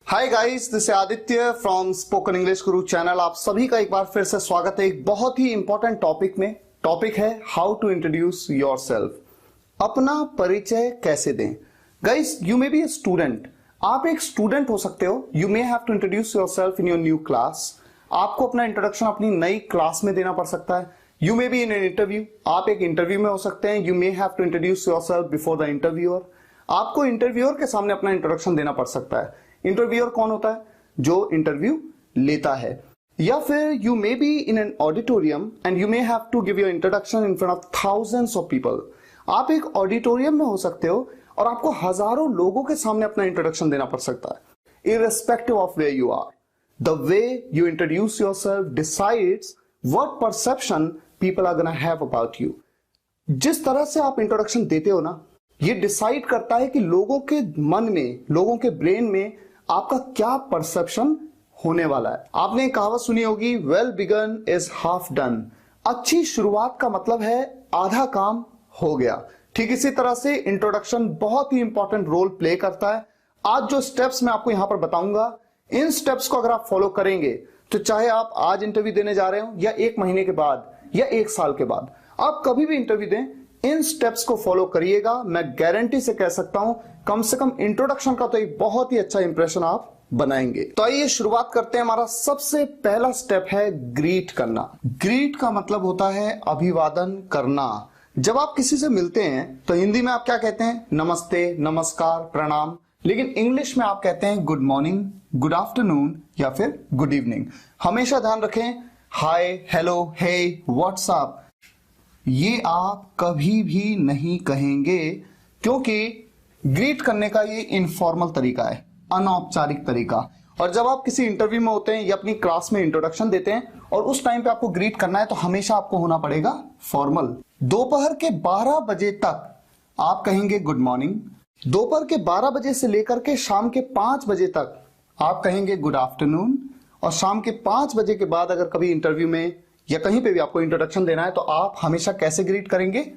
Hi guys, this Aditya from spoken English Guru channel. आप सभी का एक बार फिर से स्वागत है एक बहुत ही इंपॉर्टेंट टॉपिक में। टॉपिक है हाउ टू इंट्रोड्यूस योरसेल्फ। अपना परिचय कैसे दें। Guys, you may be a student. आप एक स्टूडेंट हो सकते हो। You may have to introduce yourself in your new class. आपको अपना इंट्रोडक्शन अपनी नई क्लास में देना पड़ सकता है। You may be in an interview. आप एक इंटरव्यू में हो सकते हैं। You may have to introduce yourself before the interviewer. आपको इंटरव्यूअर के सामने अपना इंट्रोडक्शन देना पड़ सकता है। इंटरव्यूअर कौन होता है? जो इंटरव्यू लेता है। या फिर you may be in an auditorium and you may have to give your introduction in front of thousands of people. आप एक ऑडिटोरियम में हो सकते हो और आपको हजारों लोगों के सामने अपना इंट्रोडक्शन देना पड़ सकता है। Irrespective of where you are, the way you introduce yourself decides what perception people are gonna have about you. जिस तरह से आप इंट्रोडक्शन देते हो ना, ये डिसाइड करता है कि लोगों के मन में, लोगों के ब्रेन में आपका क्या परसेप्शन होने वाला है। आपने एक कहावत सुनी होगी, well begun is half done. अच्छी शुरुआत का मतलब है आधा काम हो गया। ठीक इसी तरह से इंट्रोडक्शन बहुत ही इंपॉर्टेंट रोल प्ले करता है। आज जो स्टेप्स मैं आपको यहां पर बताऊंगा, इन स्टेप्स को अगर आप फॉलो करेंगे तो चाहे आप आज इंटरव्यू देने जा रहे हो या 1 महीने के बाद या 1 साल के बाद, आप कभी भी इंटरव्यू दें, इन स्टेप्स को फॉलो करिएगा। मैं गारंटी से कह सकता हूं, कम से कम इंट्रोडक्शन का तो एक बहुत ही अच्छा इंप्रेशन आप बनाएंगे। तो आइए शुरुआत करते हैं। हमारा सबसे पहला स्टेप है ग्रीट करना। ग्रीट का मतलब होता है अभिवादन करना। जब आप किसी से मिलते हैं तो हिंदी में आप क्या कहते हैं? नमस्ते, नमस्कार, प्रणाम। लेकिन इंग्लिश में आप कहते हैं गुड मॉर्निंग, गुड आफ्टरनून या फिर गुड इवनिंग। हमेशा ध्यान रखें, हाय, हेलो, हे, व्हाट्सअप, ये आप कभी भी नहीं कहेंगे, क्योंकि ग्रीट करने का ये इनफॉर्मल तरीका है, अनौपचारिक तरीका। और जब आप किसी इंटरव्यू में होते हैं या अपनी क्लास में इंट्रोडक्शन देते हैं और उस टाइम पे आपको ग्रीट करना है, तो हमेशा आपको होना पड़ेगा फॉर्मल। दोपहर के 12 बजे तक आप कहेंगे गुड मॉर्निंग। दोपहर के 12 बजे से लेकर के शाम के 5 बजे तक आप कहेंगे गुड आफ्टरनून। और शाम के 5 बजे के बाद अगर कभी इंटरव्यू में या कहीं पे भी आपको इंट्रोडक्शन देना है तो आप हमेशा कैसे ग्रीट करेंगे?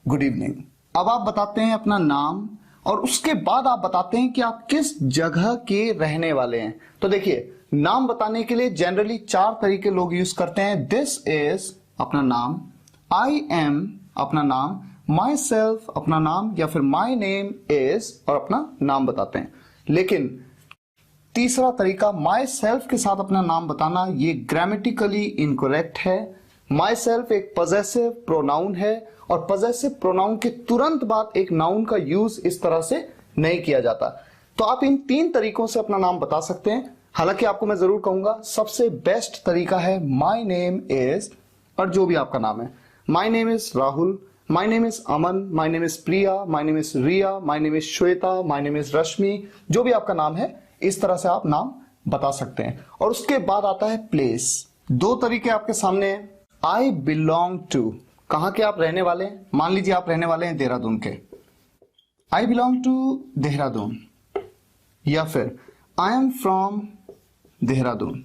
Good evening. अब आप बताते हैं अपना नाम और उसके बाद आप बताते हैं कि आप किस जगह के रहने वाले हैं। तो देखिए, नाम बताने के लिए जनरली 4 तरीके लोग यूज करते हैं। दिस इज अपना नाम, आई एम अपना नाम, माई सेल्फ अपना नाम, या फिर माई नेम इज और अपना नाम बताते हैं। लेकिन तीसरा तरीका माई सेल्फ के साथ अपना नाम बताना, ये ग्रामेटिकली इनकरेक्ट है। माई सेल्फ एक पजेसिव प्रोनाउन है और पजेसिव प्रोनाउन के तुरंत बाद एक नाउन का यूज इस तरह से नहीं किया जाता। तो आप इन 3 तरीकों से अपना नाम बता सकते हैं। हालांकि आपको मैं जरूर कहूंगा सबसे बेस्ट तरीका है माई नेम इज और जो भी आपका नाम है। My name is Rahul, my name is Aman, my name is Priya, my name is Riya, my name is Shweta, my name is Rashmi, जो भी आपका नाम है, इस तरह से आप नाम बता सकते हैं। और उसके बाद आता है प्लेस। 2 तरीके आपके सामने हैं। आई बिलोंग टू, कहां के आप रहने वाले हैं। मान लीजिए आप रहने वाले हैं देहरादून के, आई बिलोंग टू देहरादून, या फिर आई एम फ्रॉम देहरादून।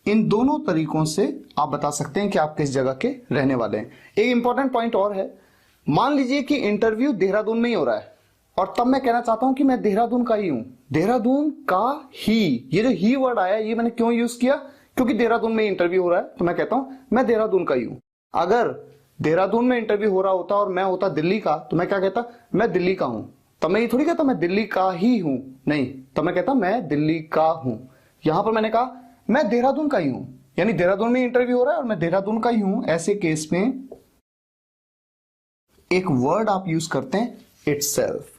इन दोनों तरीकों से आप बता सकते हैं कि आप किस जगह के रहने वाले हैं। एक इंपॉर्टेंट पॉइंट और है, मान लीजिए कि इंटरव्यू देहरादून में ही हो रहा है और तब मैं कहना चाहता हूं कि मैं देहरादून का ही हूं। देहरादून का ही, ये जो ही वर्ड आया, ये मैंने क्यों यूज किया? क्योंकि देहरादून में इंटरव्यू हो रहा है, तो मैं कहता हूं मैं देहरादून का ही हूं। अगर देहरादून में इंटरव्यू हो रहा होता और मैं होता दिल्ली का, तो मैं क्या कहता? मैं दिल्ली का हूं। तब मैं ये थोड़ी कहता मैं दिल्ली का ही हूं, नहीं, तब मैं कहता मैं दिल्ली का हूं। यहां पर मैंने कहा मैं देहरादून का ही हूं, यानी देहरादून में इंटरव्यू हो रहा है और मैं देहरादून का ही हूं। ऐसे केस में एक वर्ड आप यूज करते हैं, इटसेल्फ।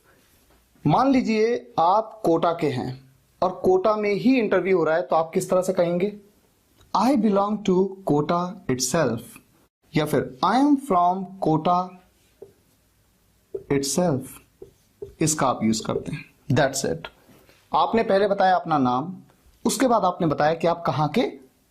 मान लीजिए आप कोटा के हैं और कोटा में ही इंटरव्यू हो रहा है, तो आप किस तरह से कहेंगे? I belong to Kota itself, या फिर I am from Kota itself. इसका आप यूज करते हैं। That's it. आपने पहले बताया अपना नाम, उसके बाद आपने बताया कि आप कहां के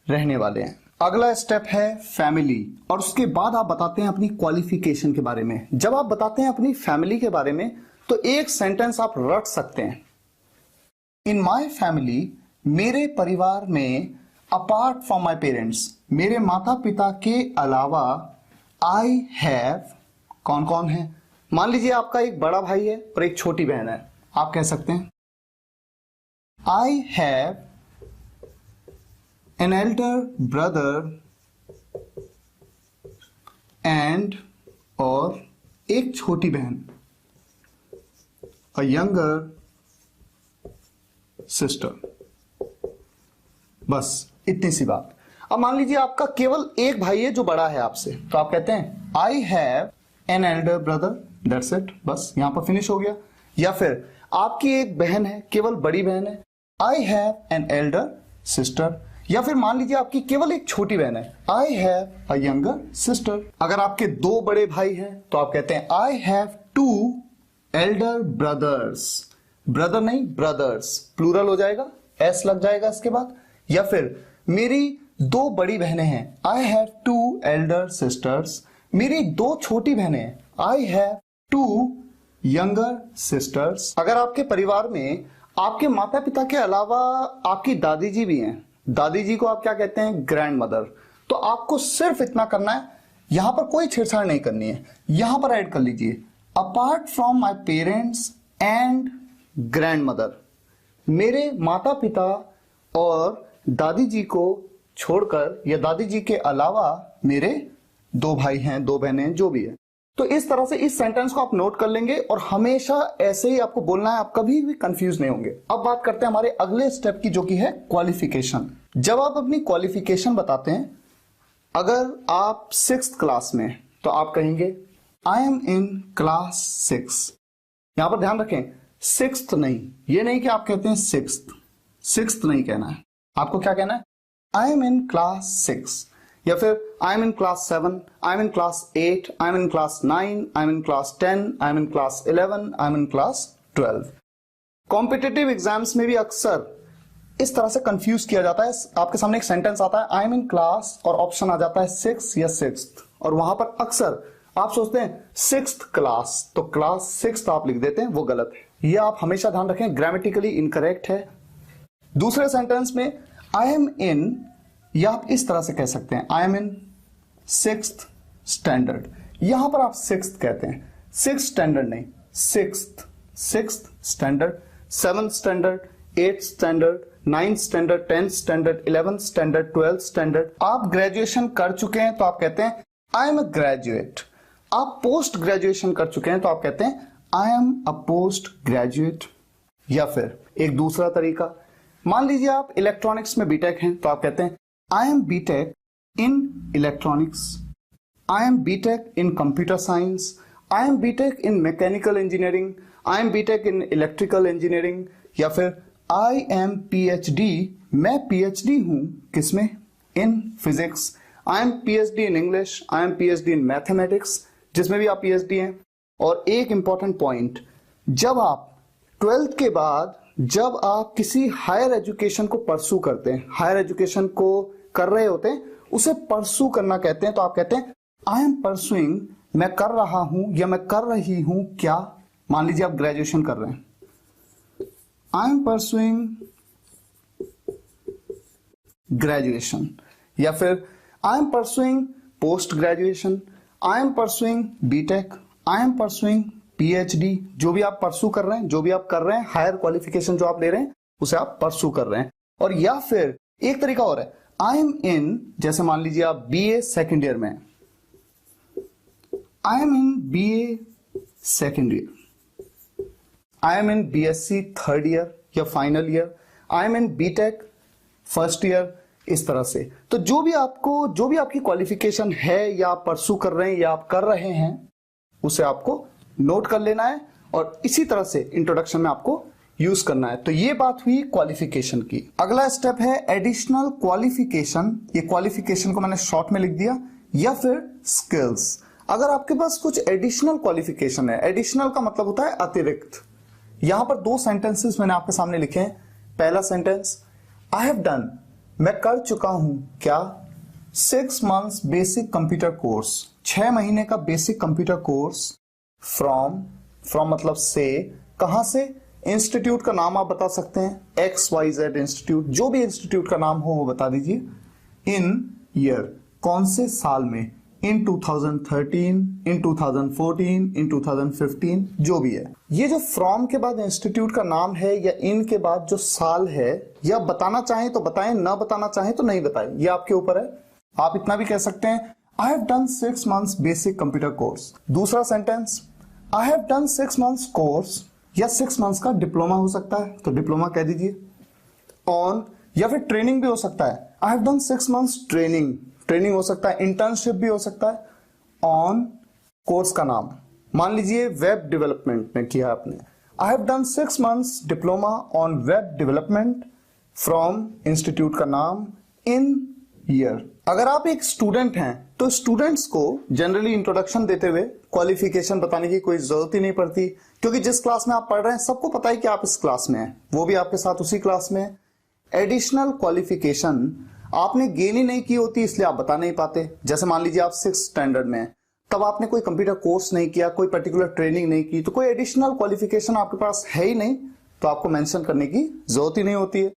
रहने वाले हैं। अगला स्टेप है फैमिली, और उसके बाद आप बताते हैं अपनी क्वालिफिकेशन के बारे में। जब आप बताते हैं अपनी फैमिली के बारे में, तो एक सेंटेंस आप रट सकते हैं। इन माई फैमिली, मेरे परिवार में, अपार्ट फ्रॉम माई पेरेंट्स, मेरे माता पिता के अलावा, आई हैव, कौन कौन है? मान लीजिए आपका एक बड़ा भाई है और एक छोटी बहन है। आप कह सकते हैं I have an elder brother and और एक छोटी बहन, अ यंगर सिस्टर। बस इतनी सी बात। अब मान लीजिए आपका केवल एक भाई है जो बड़ा है आपसे, तो आप कहते हैं I have an elder brother, that's it, बस यहां पर फिनिश हो गया। या फिर आपकी एक बहन है, केवल बड़ी बहन है, I have an elder sister. या फिर मान लीजिए आपकी केवल एक छोटी बहन है, I have a younger sister. अगर आपके दो बड़े भाई हैं तो आप कहते हैं I have two elder brothers, brother नहीं ब्रदर्स, प्लूरल हो जाएगा, एस लग जाएगा इसके बाद। या फिर मेरी दो बड़ी बहनें हैं, I have two elder sisters. मेरी दो छोटी बहनें हैं, I have two younger sisters. अगर आपके परिवार में आपके माता पिता के अलावा आपकी दादी जी भी हैं, दादी जी को आप क्या कहते हैं, ग्रैंड मदर। तो आपको सिर्फ इतना करना है, यहां पर कोई छेड़छाड़ नहीं करनी है। यहां पर ऐड कर लीजिए apart from my parents and grand mother, मेरे माता पिता और दादी जी को छोड़कर या दादी जी के अलावा मेरे दो भाई हैं, दो बहनें, जो भी है। तो इस तरह से इस सेंटेंस को आप नोट कर लेंगे और हमेशा ऐसे ही आपको बोलना है, आप कभी भी कंफ्यूज नहीं होंगे। अब बात करते हैं हमारे अगले स्टेप की, जो कि है क्वालिफिकेशन। जब आप अपनी क्वालिफिकेशन बताते हैं, अगर आप 6th क्लास में, तो आप कहेंगे आई एम इन क्लास 6। यहां पर ध्यान रखें 6th नहीं, ये नहीं कि आप कहते हैं 6th नहीं कहना है, आपको क्या कहना है, आई एम इन क्लास 6। या फिर I am in class 7, I am in class 8, I am in class 9, I am in class 10, I am in class 11, I am in class 12। Competitive exams में भी अक्सर इस तरह से कंफ्यूज किया जाता है। आपके सामने एक सेंटेंस आता है आई एम इन क्लास और ऑप्शन आ जाता है 6 या 6th, और वहां पर अक्सर आप सोचते हैं 6th क्लास, तो क्लास 6th आप लिख देते हैं, वो गलत है। ये आप हमेशा ध्यान रखें, ग्रामेटिकली इनकरेक्ट है। दूसरे सेंटेंस में आई एम इन, या आप इस तरह से कह सकते हैं I am in 6th standard. यहां पर आप 6th कहते हैं, 6th स्टैंडर्ड नहीं, 6th standard, 7th standard, 8th standard, 9th standard, 10th standard, 11th standard, 12th standard. आप ग्रेजुएशन कर चुके हैं तो आप कहते हैं आई एम अ ग्रेजुएट। आप पोस्ट ग्रेजुएशन कर चुके हैं तो आप कहते हैं I am a post graduate. या फिर एक दूसरा तरीका, मान लीजिए आप इलेक्ट्रॉनिक्स में बीटेक हैं तो आप कहते हैं I am BTech in electronics, I am BTech in computer science, I am BTech in mechanical engineering, I am BTech in electrical engineering. या फिर आई एम पीएचडी, मैं पीएचडी हूं किसमें, in physics. I am PhD in English, I am PhD in mathematics, जिसमें भी आप PhD हैं। और एक इंपॉर्टेंट पॉइंट, जब आप 12th के बाद जब आप किसी हायर एजुकेशन को परसू करते हैं, हायर एजुकेशन को कर रहे होते हैं, उसे परसू करना कहते हैं। तो आप कहते हैं आई एम परसुइंग, मैं कर रहा हूं या मैं कर रही हूं क्या। मान लीजिए आप ग्रेजुएशन कर रहे हैं, आई एम परसुइंग ग्रेजुएशन। या फिर I am pursuing post graduation, I am pursuing BTech, I am pursuing PhD. जो भी आप परसू कर रहे हैं, जो भी आप कर रहे हैं, हायर क्वालिफिकेशन जो आप ले रहे हैं, उसे आप परसू कर रहे हैं। और या फिर एक तरीका और है, आई एम इन, जैसे मान लीजिए आप बीए सेकेंड ईयर में, I am in BA second year, I am in BSc third year या final year, I am in BTech first year, इस तरह से। तो जो भी आपकी क्वालिफिकेशन है या आप परसू कर रहे हैं या आप कर रहे हैं, उसे आपको नोट कर लेना है और इसी तरह से इंट्रोडक्शन में आपको यूज करना है। तो ये बात हुई क्वालिफिकेशन की। अगला स्टेप है एडिशनल क्वालिफिकेशन। ये क्वालिफिकेशन को मैंने शॉर्ट में लिख दिया, या फिर स्किल्स। अगर आपके पास कुछ एडिशनल क्वालिफिकेशन है, एडिशनल का मतलब होता है अतिरिक्त। यहां पर दो सेंटेंसेस मैंने आपके सामने लिखे हैं। पहला सेंटेंस, आई हैव डन, मैं कर चुका हूं क्या, 6 months बेसिक कंप्यूटर कोर्स, 6 महीने का बेसिक कंप्यूटर कोर्स, फ्रॉम मतलब से, कहां से, इंस्टीट्यूट का नाम आप बता सकते हैं, XYZ इंस्टीट्यूट, जो भी इंस्टीट्यूट का नाम हो वो बता दीजिए। इन ईयर, कौन से साल में, इन 2013, इन 2014, इन 2015, जो भी है। ये जो फ्रॉम के बाद इंस्टीट्यूट का नाम है या इन के बाद जो साल है, या बताना चाहें तो बताएं, ना बताना चाहें तो नहीं बताएं, ये आपके ऊपर है। आप इतना भी कह सकते हैं I have done 6 months basic computer course. दूसरा sentence I have done 6 months course, या 6 months का डिप्लोमा हो सकता है तो डिप्लोमा कह दीजिए ऑन, या फिर ट्रेनिंग भी हो सकता है आई have done 6 months training, training हो सकता है, इंटर्नशिप भी हो सकता है ऑन कोर्स का नाम। मान लीजिए वेब डेवलपमेंट में किया आपने, आई have done 6 months diploma on web development from institute का नाम इन ईयर। अगर आप एक स्टूडेंट हैं तो स्टूडेंट्स को जनरली इंट्रोडक्शन देते हुए क्वालिफिकेशन बताने की कोई जरूरत ही नहीं पड़ती, क्योंकि जिस क्लास में आप पढ़ रहे हैं सबको पता है कि आप इस क्लास में हैं, वो भी आपके साथ उसी क्लास में है। एडिशनल क्वालिफिकेशन आपने गेन ही नहीं की होती इसलिए आप बता नहीं पाते। जैसे मान लीजिए आप 6th स्टैंडर्ड में हैं, तब आपने कोई कंप्यूटर कोर्स नहीं किया, कोई पर्टिकुलर ट्रेनिंग नहीं की, तो कोई एडिशनल क्वालिफिकेशन आपके पास है ही नहीं, तो आपको मेंशन करने की जरूरत ही नहीं होती है।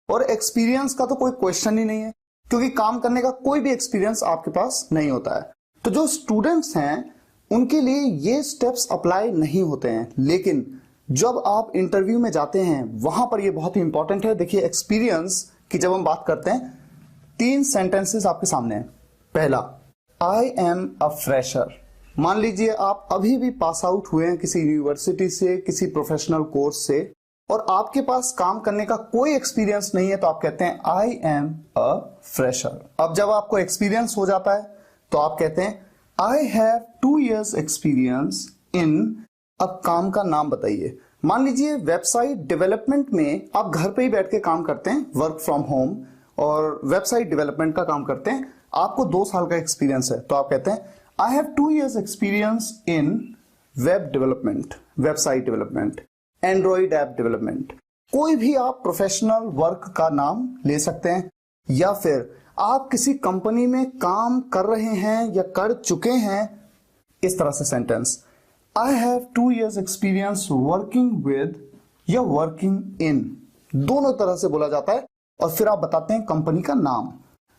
और एक्सपीरियंस का तो कोई क्वेश्चन ही नहीं है, क्योंकि काम करने का कोई भी एक्सपीरियंस आपके पास नहीं होता है। तो जो स्टूडेंट्स हैं उनके लिए ये स्टेप्स अप्लाई नहीं होते हैं, लेकिन जब आप इंटरव्यू में जाते हैं वहां पर ये बहुत ही इंपॉर्टेंट है। देखिए एक्सपीरियंस की जब हम बात करते हैं, 3 सेंटेंसेस आपके सामने हैं। पहला, आई एम अ फ्रेशर। मान लीजिए आप अभी भी पास आउट हुए हैं किसी यूनिवर्सिटी से, किसी प्रोफेशनल कोर्स से, और आपके पास काम करने का कोई एक्सपीरियंस नहीं है, तो आप कहते हैं आई एम अ फ्रेशर। अब जब आपको एक्सपीरियंस हो जाता है तो आप कहते हैं I have 2 years experience in. अब काम का नाम बताइए। मान लीजिए वेबसाइट डेवलपमेंट में आप घर पे ही बैठ के काम करते हैं, वर्क फ्रॉम होम, और वेबसाइट डेवलपमेंट का काम करते हैं, आपको 2 साल का एक्सपीरियंस है, तो आप कहते हैं I have 2 years experience in web development, website development, Android app development. कोई भी आप प्रोफेशनल वर्क का नाम ले सकते हैं, या फिर आप किसी कंपनी में काम कर रहे हैं या कर चुके हैं, इस तरह से sentence I have 2 years experience working with या वर्किंग इन, दोनों तरह से बोला जाता है। और फिर आप बताते हैं कंपनी का नाम।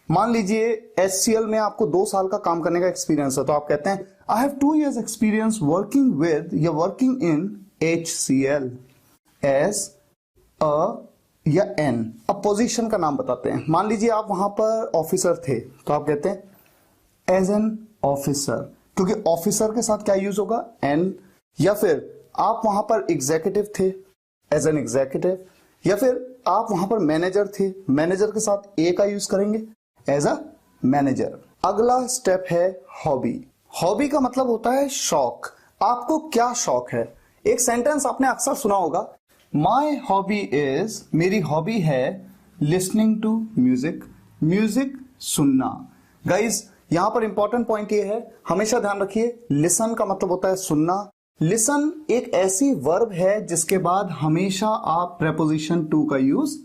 मान लीजिए HCL में आपको 2 साल का काम करने का एक्सपीरियंस है, तो आप कहते हैं I have 2 years experience working with या working in HCL as a या एन। अब पोजीशन का नाम बताते हैं। मान लीजिए आप वहां पर ऑफिसर थे, तो आप कहते हैं एज एन ऑफिसर, क्योंकि ऑफिसर के साथ क्या यूज होगा, एन। या फिर आप वहां पर एग्जीक्यूटिव थे, एज एन एग्जीक्यूटिव। या फिर आप वहां पर मैनेजर थे, मैनेजर के साथ ए का यूज करेंगे, एज अ मैनेजर। अगला स्टेप है हॉबी। हॉबी का मतलब होता है शौक। आपको क्या शौक है। एक सेंटेंस आपने अक्सर सुना होगा, माई हॉबी इज, मेरी हॉबी है लिसनिंग टू म्यूजिक, म्यूजिक सुनना। गाइज यहां पर इंपॉर्टेंट पॉइंट ये है, हमेशा ध्यान रखिए, लिसन का मतलब होता है सुनना। लिसन एक ऐसी वर्ब है जिसके बाद हमेशा आप प्रेपोजिशन टू का यूज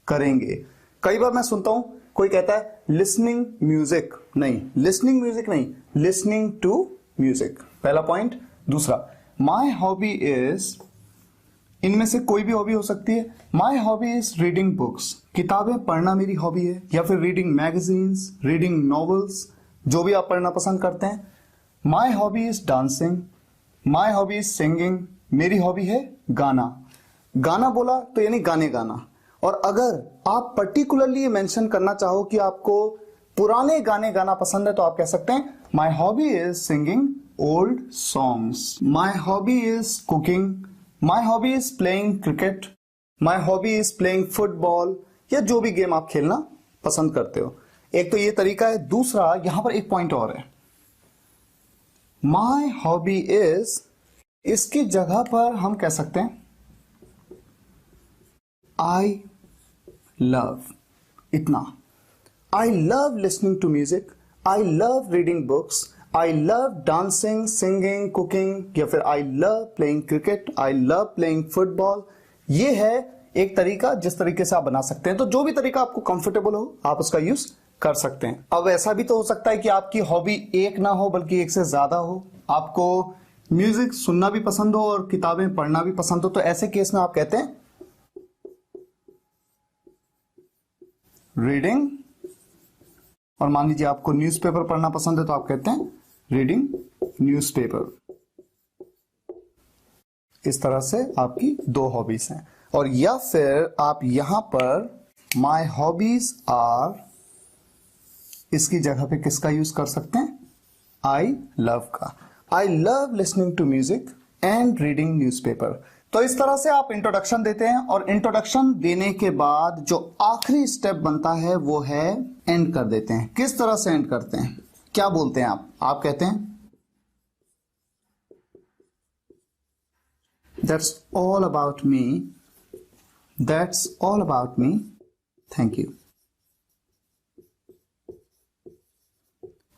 करेंगे। कई बार मैं सुनता हूं कोई कहता है लिसनिंग म्यूजिक, नहीं, लिसनिंग म्यूजिक नहीं, लिसनिंग टू म्यूजिक। पहला पॉइंट। दूसरा, माई हॉबी इज, इनमें से कोई भी हॉबी हो सकती है। My hobby is reading books, किताबें पढ़ना मेरी हॉबी है, या फिर रीडिंग मैगजीन्स, रीडिंग नॉवेल्स, जो भी आप पढ़ना पसंद करते हैं। My hobby is dancing, my hobby is singing, मेरी हॉबी है गाना। गाना बोला तो यानी गाने गाना। और अगर आप पर्टिकुलरली ये मेंशन करना चाहो कि आपको पुराने गाने गाना पसंद है, तो आप कह सकते हैं my hobby is singing old songs, my hobby is cooking, my hobby is playing cricket, my hobby is playing football, या जो भी गेम आप खेलना पसंद करते हो। एक तो ये तरीका है। दूसरा, यहां पर एक पॉइंट और है, माई हॉबी इज, इसकी जगह पर हम कह सकते हैं आई लव। इतना, I love listening to music, I love reading books, I love dancing, singing, cooking, या फिर I love playing cricket, I love playing football. ये है एक तरीका जिस तरीके से आप बना सकते हैं। तो जो भी तरीका आपको कंफर्टेबल हो आप उसका यूज कर सकते हैं। अब ऐसा भी तो हो सकता है कि आपकी हॉबी एक ना हो बल्कि एक से ज्यादा हो, आपको म्यूजिक सुनना भी पसंद हो और किताबें पढ़ना भी पसंद हो, तो ऐसे केस में आप कहते हैं रीडिंग। और मान लीजिए आपको न्यूज़पेपर पढ़ना पसंद है, तो आप कहते हैं रीडिंग न्यूज़पेपर। इस तरह से आपकी 2 हॉबीज हैं। और या फिर आप यहां पर माई हॉबीज आर, इसकी जगह पे किसका यूज कर सकते हैं? आई लव का। I love listening to music and reading newspaper. तो इस तरह से आप इंट्रोडक्शन देते हैं और इंट्रोडक्शन देने के बाद जो आखिरी स्टेप बनता है वो है एंड कर देते हैं। किस तरह से एंड करते हैं? क्या बोलते हैं आप कहते हैं That's all about me. That's all about me. Thank you.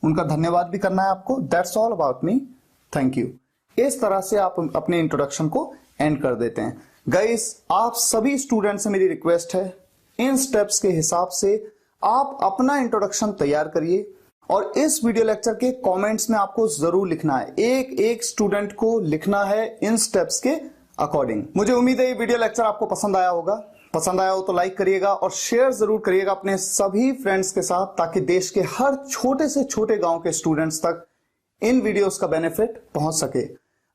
उनका धन्यवाद भी करना है आपको। That's all about me. Thank you. इस तरह से आप अपने इंट्रोडक्शन को एंड कर देते हैं। गाइस, आप सभी स्टूडेंट से मेरी रिक्वेस्ट है, इन स्टेप्स के हिसाब से आप अपना इंट्रोडक्शन तैयार करिए और इस वीडियो लेक्चर के कमेंट्स में आपको जरूर लिखना है। एक एक स्टूडेंट को लिखना है इन स्टेप्स के अकॉर्डिंग। मुझे उम्मीद है ये वीडियो लेक्चर आपको पसंद आया होगा। पसंद आया हो तो लाइक करिएगा और शेयर जरूर करिएगा अपने सभी फ्रेंड्स के साथ, ताकि देश के हर छोटे से छोटे गांव के स्टूडेंट्स तक इन वीडियोस का बेनिफिट पहुंच सके।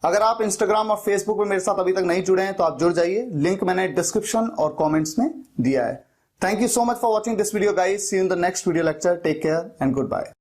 अगर आप इंस्टाग्राम और फेसबुक पर मेरे साथ अभी तक नहीं जुड़े हैं तो आप जुड़ जाइए। लिंक मैंने डिस्क्रिप्शन और कमेंट्स में दिया है। Thank you so much for watching this video guys. See you in the next video lecture. Take care and good bye.